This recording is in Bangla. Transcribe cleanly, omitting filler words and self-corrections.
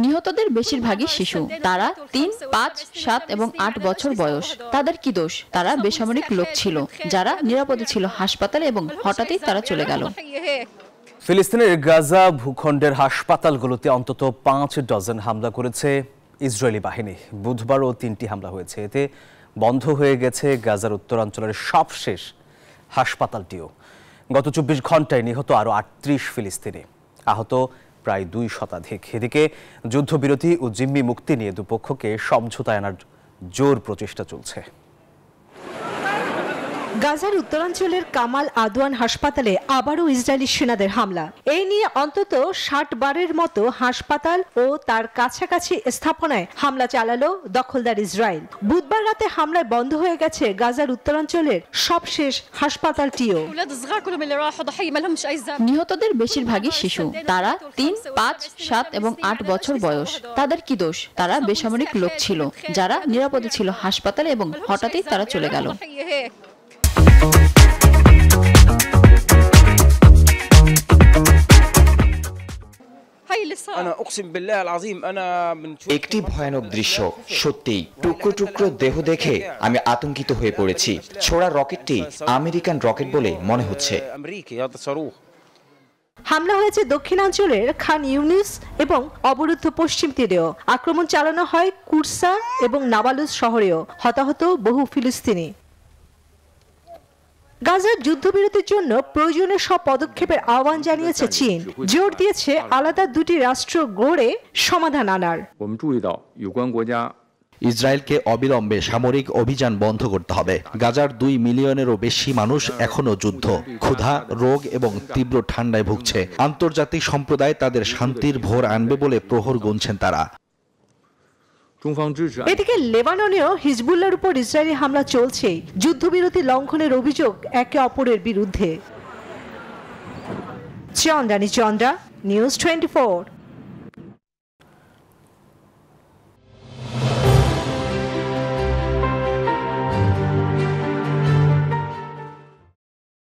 নিহতদের বেশিরভাগই শিশু। তারা 3, 5, 7 এবং 8 বছর বয়স। তাদের কি দোষ? তারা বেসামরিক লোক ছিল যারা নিরাপদে ছিল হাসপাতালে এবং হঠাৎই তারা চলে গেল। ফিলিস্তিনের গাজা ভূখণ্ডের হাসপাতালগুলোতে অন্তত 5 ডজন হামলা করেছে ইসরায়েলি বাহিনী। বুধবারও 3টি হামলা হয়েছে। এতে বন্ধ হয়ে গেছে গাজার উত্তরাঞ্চলের সবশেষ হাসপাতালটিও। গত 24 ঘন্টায় নিহত আরও 38 ফিলিস্তিনি, আহত প্রায় 2 শতাধিক। এদিকে যুদ্ধবিরতি ও জিম্মি মুক্তি নিয়ে দুপক্ষকে সমঝোতায় আনার জোর প্রচেষ্টা চলছে। গাজার উত্তরাঞ্চলের কামাল আদওয়ান হাসপাতালে আবারও ইসরায়েলি সেনাদের হামলা। এই নিয়ে অন্তত 60 বারের মতো হাসপাতাল ও তার কাছাকাছি স্থাপনায় হামলা চালালো দখলদার ইসরায়েল। বুধবার রাতে হামলায় বন্ধ হয়ে গেছে গাজার উত্তরাঞ্চলের সবশেষ হাসপাতালটিও। নিহতদের বেশিরভাগই শিশু। তারা 3, 5, 7 এবং 8 বছর বয়স। তাদের কি দোষ? তারা বেসামরিক লোক ছিল যারা নিরাপদে ছিল হাসপাতালে এবং হঠাৎই তারা চলে গেল। একটি ভয়ানক দৃশ্য। সত্যিই টুকরো টুকরো দেহ দেখে আমি আতঙ্কিত হয়ে পড়েছি। ছোড়া রকেটটি আমেরিকান রকেট বলে মনে হচ্ছে। হামলা হয়েছে দক্ষিণাঞ্চলের খান ইউনিস এবং অবরুদ্ধ পশ্চিম তীরেও। আক্রমণ চালানো হয় কুরসা এবং নাবালুস শহরেও। হতাহত বহু ফিলিস্তিনি। গাজার যুদ্ধবিরতির জন্য প্রয়োজনীয় সব পদক্ষেপের আহ্বান জানিয়েছে চীন। জোর দিয়েছে আলাদা দুটি রাষ্ট্র গড়ে সমাধান আনার। ইসরায়েলকে অবিলম্বে সামরিক অভিযান বন্ধ করতে হবে। গাজার 2 মিলিয়নেরও বেশি মানুষ এখনো যুদ্ধ, ক্ষুধা, রোগ এবং তীব্র ঠান্ডায় ভুগছে। আন্তর্জাতিক সম্প্রদায় তাদের শান্তির ভোর আনবে বলে প্রহর গুনছেন তারা। এদিকে লেবাননেও হিজবুল্লাহর উপর ইসরায়েলি হামলা চলছে। যুদ্ধবিরতি লঙ্ঘনের অভিযোগ একে অপরের বিরুদ্ধে। চন্দ্রা, নিউজ 24।